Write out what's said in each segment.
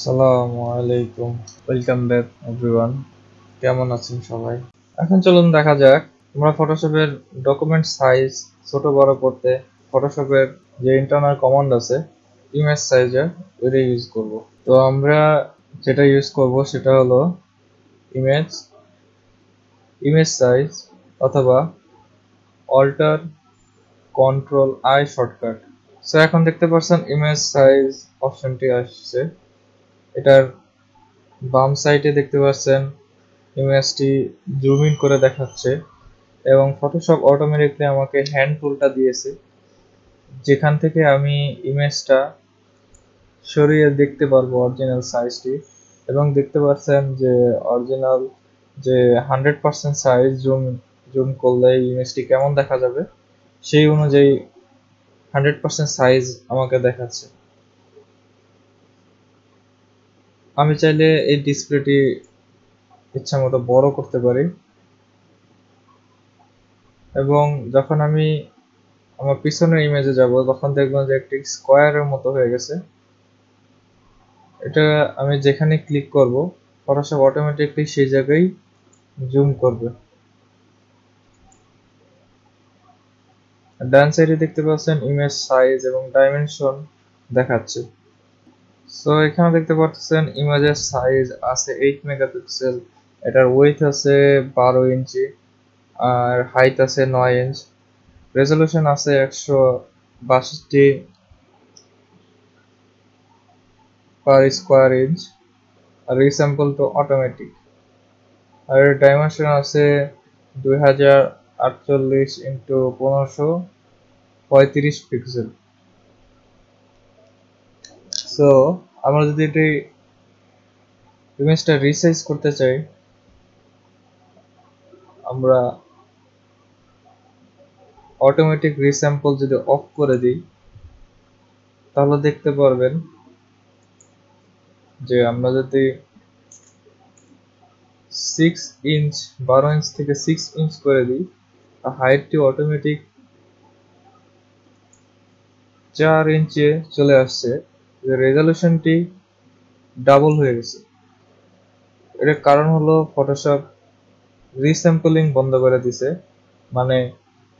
আসসালামু আলাইকুম, welcome back everyone. কেমন আছেন সবাই? এখন চলুন দেখা যাক আমরা ফটোশপের ডকুমেন্ট সাইজ ছোট বড় করতে ফটোশপের যে ইন্টারনাল কমান্ড আছে ইমেজ সাইজার, ওইটা ইউজ করব। তো আমরা যেটা ইউজ করব সেটা হলো ইমেজ ইমেজ সাইজ অথবা alter control I shortcut. So এখন দেখতে পাচ্ছেন ইমেজ সাইজ অপশনটি আসছে। এটার বাম সাইডে দেখতে পাচ্ছেন ইমেজটি জুম ইন করে দেখাচ্ছে এবং ফটোশপ অটোমেটিকলি আমাকে হ্যান্ড টুলটা দিয়েছে, যেখান থেকে আমি ইমেজটা সরিয়ে দেখতে পারবো অরিজিনাল সাইজটি। এবং দেখতে পাচ্ছেন যে অরিজিনাল যে 100% সাইজ জুম জুম করলে ইমেজটি কেমন দেখা যাবে সেই অনুযায়ী 100% সাইজ আমাকে দেখাচ্ছে। আমি চাইলে এই ডিসপ্লেটি ইচ্ছা মতো বড় করতে পারি এবং যখন আমি আমার পিছনের ইমেজে যাব তখন দেখবেন যে একটি স্কোয়ারের মতো হয়ে গেছে। এটা আমি যেখানে ক্লিক করব ফটোশপ অটোমেটিকলি সেই জায়গায় জুম করবে। ডান সাইডে দেখতে পাচ্ছেন ইমেজ সাইজ এবং ডাইমেনশন দেখাচ্ছে। সো এখানে দেখতে পাচ্ছেন ইমেজের সাইজ আছে 8 মেগাপিক্সেল, এটার ওয়েট আছে 12 ইঞ্চি আর হাইট আছে 9 ইঞ্চ, রেজলিউশন আছে 162 পার স্কোয়ার ইঞ্চ, আর রিস্যাম্পল টু অটোমেটিক, আর এর ডাইমেনশন আছে 2048 ইন্টু 1535 পিক্সেল। সো আমরা যদি এটি ইমেজটা রিসাইজ করতে চাই, আমরা অটোমেটিক রিস্যাম্পল যদি অফ করে দিই তাহলে দেখতে পারবেন যে আমরা যদি 6 ইঞ্চ 12 ইঞ্চ থেকে 6 ইঞ্চ করে দিই, হাইটটি অটোমেটিক 4 ইঞ্চে চলে আসছে, রেজলিউশনটি ডাবল হয়ে গেছে। এর কারণ হলো ফটোশপ রিস্যাম্পলিং বন্ধ করে দিছে, মানে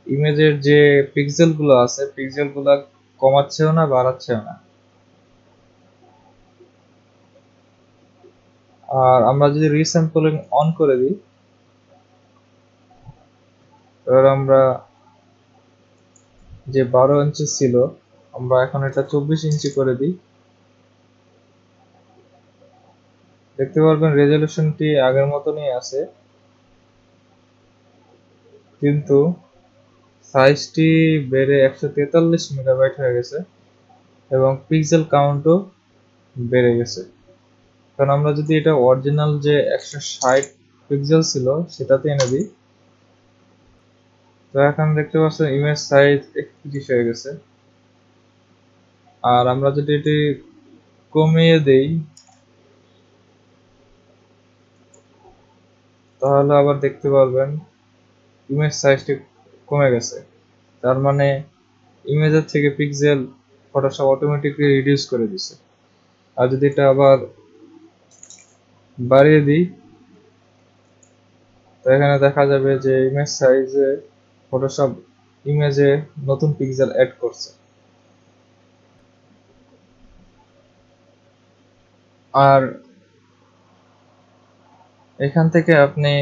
ইমেজের যে পিক্সেলগুলো আছে পিক্সেলগুলো কমাচ্ছেও না বাড়াচ্ছেও না। আর আমরা যদি রিস্যাম্পলিং অন করে দিই এবার আমরা যে 12 ইঞ্চি ছিল আমরা এখন এটা 24 ইঞ্চি করে দিই, দেখতে পারবেন রেজলিউশনটি আগের মতনই আছে কিন্তু সাইজটি বেড়ে 143 মেগাবাইট হয়ে গেছে এবং পিক্সেল কাউন্টও বেড়ে গেছে। কারণ আমরা যদি এটা অরিজিনাল যে 160 পিক্সেল ছিল সেটাতে এনে দিই, তো এখন দেখতে পাচ্ছেন ইমেজ সাইজ 31 হয়ে গেছে। আর আমরা যদি এটি কমিয়ে দেই তাহলে আবার দেখতে পারবেন ইমেজ সাইজটি কমে গেছে। তার মানে ইমেজের থেকে পিক্সেল ফটোশপ অটোমেটিকলি রিডিউস করে দিছে। আর যদি এটা আবার বাড়িয়ে দিই তো এখানে দেখা যাবে যে ইমেজ সাইজে ফটোশপ ইমেজে নতুন পিক্সেল অ্যাড করছে। আর এখান থেকে আপনি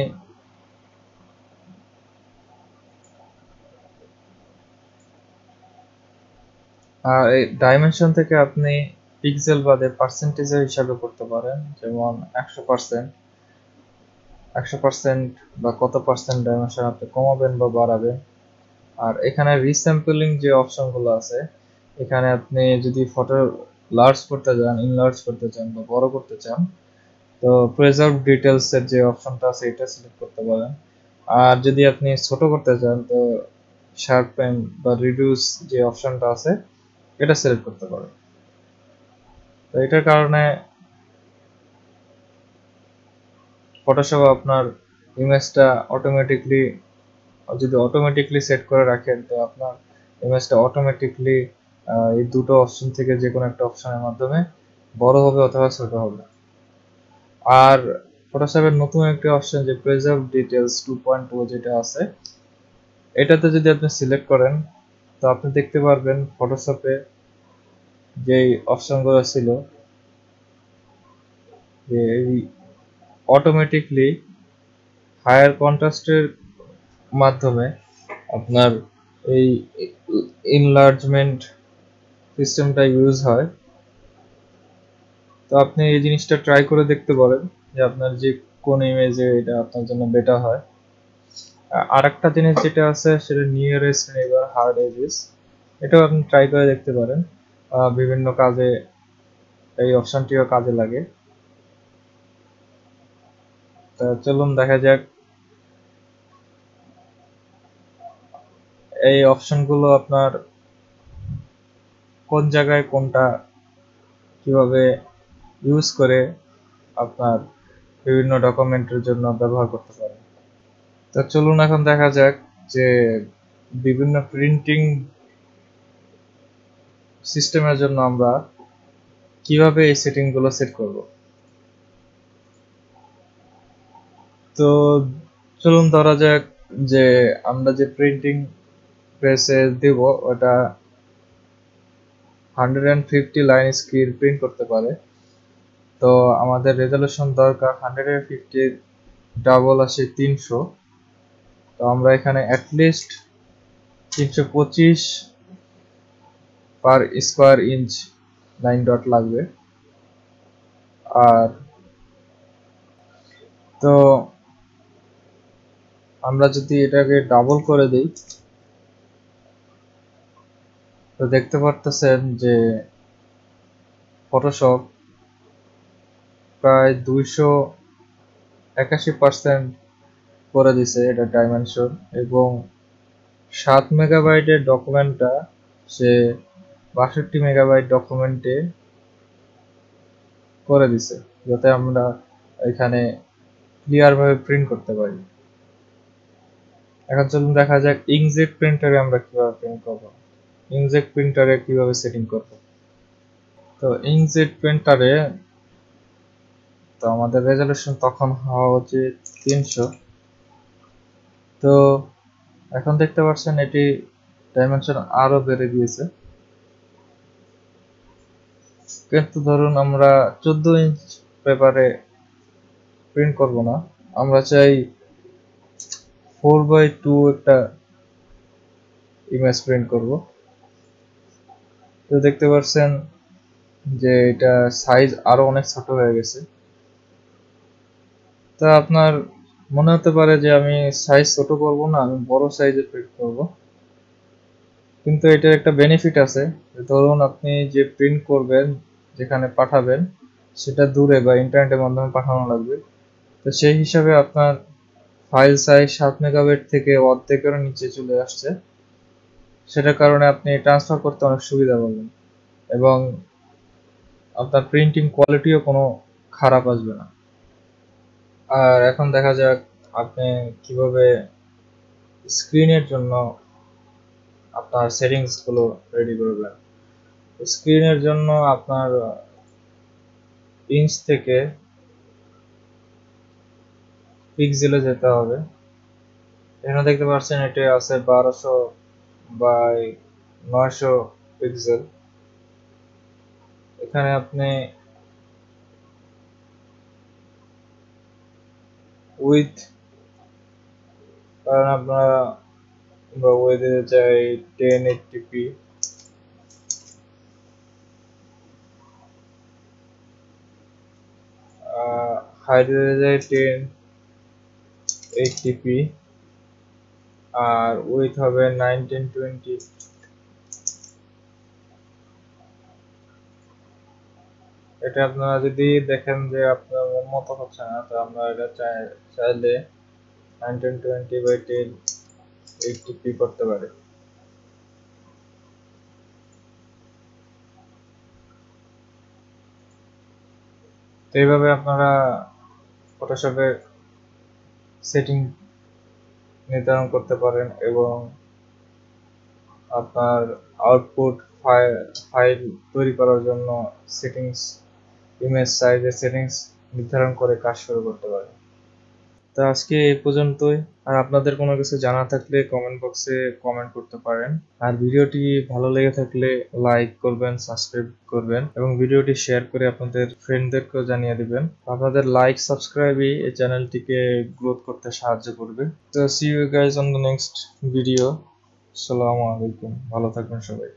এই ডাইমেনশন থেকে আপনি পিক্সেল বাদে পার্সেন্টেজের হিসাবে করতে পারেন, যেমন 100% 100% বা কত পার্সেন্ট ডাইমেনশন আপনি কমাবেন বা বাড়াবেন। আর এখানে রিস্যাম্পলিং যে অপশনগুলো আছে এখানে আপনি যদি ফটো লার্জ করতে চান, ইনলার্জ করতে চান বা বড় করতে চান তো প্রিজার্ভ ডিটেলস এর যে অপশনটা আছে এটা সিলেক্ট করতে পারেন। আর যদি আপনি ছোট করতে চান তো শার্পেন বা রিডিউস যে অপশনটা আছে এটা সিলেক্ট করতে পারেন। তো এটার কারণে ফটোশপ আপনার ইমেজটা অটোমেটিকলি যদি অটোমেটিকলি সেট করে রাখেন তো আপনার ইমেজটা অটোমেটিকলি এই দুটো অপশন থেকে যে কোনো একটা অপশনের মাধ্যমে বড় হবে অথবা ছোট হবে। আর ফটোশপের নতুন একটি অপশন যে প্রিজার্ভ ডিটেলস 2.2 যেটা আছে, এটাতে যদি আপনি সিলেক্ট করেন তো আপনি দেখতে পারবেন ফটোশপে যেই অপশনগুলো ছিল যে অটোমেটিকলি হায়ার কন্ট্রাস্টের মাধ্যমে আপনার এই ইনলার্জমেন্ট সিস্টেমটা ইউজ হয়। তো আপনি এই জিনিসটা ট্রাই করে দেখতে পারেন যে আপনার যে কোন ইমেজে এটা আপনার জন্য বেটার হয়। আর একটা জিনিস যেটা আছে সেটা নিয়ারেস্ট নেইবার হার্ড এজেস, এটাও আপনি ট্রাই করে দেখতে পারেন। বিভিন্ন কাজে এই অপশনটিও কাজে লাগে। তা চলুন দেখা যাক এই অপশনগুলো আপনার কোন জায়গায় কোনটা কিভাবে ইউজ করে আপনার বিভিন্ন ডকুমেন্টের জন্য ব্যবহার করতে পারেন। তো চলুন এখন দেখা যাক যে বিভিন্ন প্রিন্টিং সিস্টেমের জন্য আমরা কিভাবে এই সেটিংগুলো সেট করব। তো চলুন ধরা যাক যে আমরা যে প্রিন্টিং প্রেসে দেব ওটা 150 লাইন স্ক্রিন প্রিন্ট করতে পারে। তো আমাদের রেজলিউশন দরকার 150 ডাবল আসে 300। তো আমরা এখানে at least 325 per square inch line dot লাগবে। আর তো আমরা যদি এটাকে ডাবল করে দিই তো দেখতে পারতেছেন যে ফটোশপ প্রায় 281% করে দিছে এটা ডাইমেনশন, এবং 7 মেগাবাইটের ডকুমেন্টটা সে 62 মেগাবাইট ডকুমেন্টে করে দিছে, যাতে আমরা এখানে ক্লিয়ার ভাবে প্রিন্ট করতে পারি। এখন চলুন দেখা যাক ইঙ্কজেট প্রিন্টারে আমরা কিভাবে প্রিন্ট করব। ইঙ্কজেট প্রিন্টারে কিভাবে সেটিং করব। তো ইঙ্কজেট প্রিন্টারে তো আমাদের রেজলিউশন তখন হওয়া উচিত 300। তো এখন দেখতে পাচ্ছেন এটি ডাইমেনশন আরো বেড়ে গিয়েছে, কিন্তু ধরুন আমরা 14 ইঞ্চ পেপারে প্রিন্ট করব না, আমরা চাই 4/2 একটা ইমেজ প্রিন্ট করব। তো দেখতে পাচ্ছেন যে এটা সাইজ আরো অনেক ছোট হয়ে গেছে। তা আপনার মনে হতে পারে যে আমি সাইজ ছোট করব না, আমি বড় সাইজে প্রিন্ট করব, কিন্তু এটার একটা বেনিফিট আছে। ধরুন আপনি যে প্রিন্ট করবেন, যেখানে পাঠাবেন সেটা দূরে বা ইন্টারনেটের মাধ্যমে পাঠানো লাগবে। তো সেই হিসাবে আপনার ফাইল সাইজ 7 মেগাবাইট থেকে অর্ধেকের নিচে চলে আসছে, সেটার কারণে আপনি ট্রান্সফার করতে অনেক সুবিধা পাবেন, এবং আপনার প্রিন্টিং কোয়ালিটিও কোনো খারাপ আসবে না। আর এখন দেখা যাক আপনি কিভাবে স্ক্রিনের জন্য আপনার সেটিংস গুলো রেডি করবেন। স্ক্রিনের জন্য আপনার ইঞ্চ থেকে পিক্সেলে যেতে হবে। এখানে দেখতে পাচ্ছেন এটি আছে 1200 বাই 900 পিক্সেল। এখানে আপনি উইথ, কারণ আমরা উইথে চাই 1080p, হাইট যায় 1080p, আর উইথ হবে 1920। এটা আপনারা যদি দেখেন যে আপনার মন মতো হচ্ছে না, তো আমরা এটা চাইলে 1920/1080p করতে পারি। তো এইভাবে আপনারা ফটোশপে সেটিং নির্ধারণ করতে পারেন, এবং আপনার আউটপুট ফাইল তৈরি করার জন্য সেটিংস ইমেজ সাইজের সেটিংস নির্ধারণ করে কাজ শুরু করতে পারেন। তো আজকে এই পর্যন্তই। আর আপনাদের কোনো কিছু জানা থাকলে কমেন্ট বক্সে কমেন্ট করতে পারেন। আর ভিডিওটি ভালো লেগে থাকলে লাইক করবেন, সাবস্ক্রাইব করবেন এবং ভিডিওটি শেয়ার করে আপনাদের ফ্রেন্ডদেরকেও জানিয়ে দিবেন। আপনাদের লাইক সাবস্ক্রাইবই এই চ্যানেলটিকে গ্রোথ করতে সাহায্য করবে। তো see you guys on the next video. আসসালামু আলাইকুম, ভালো থাকবেন সবাই।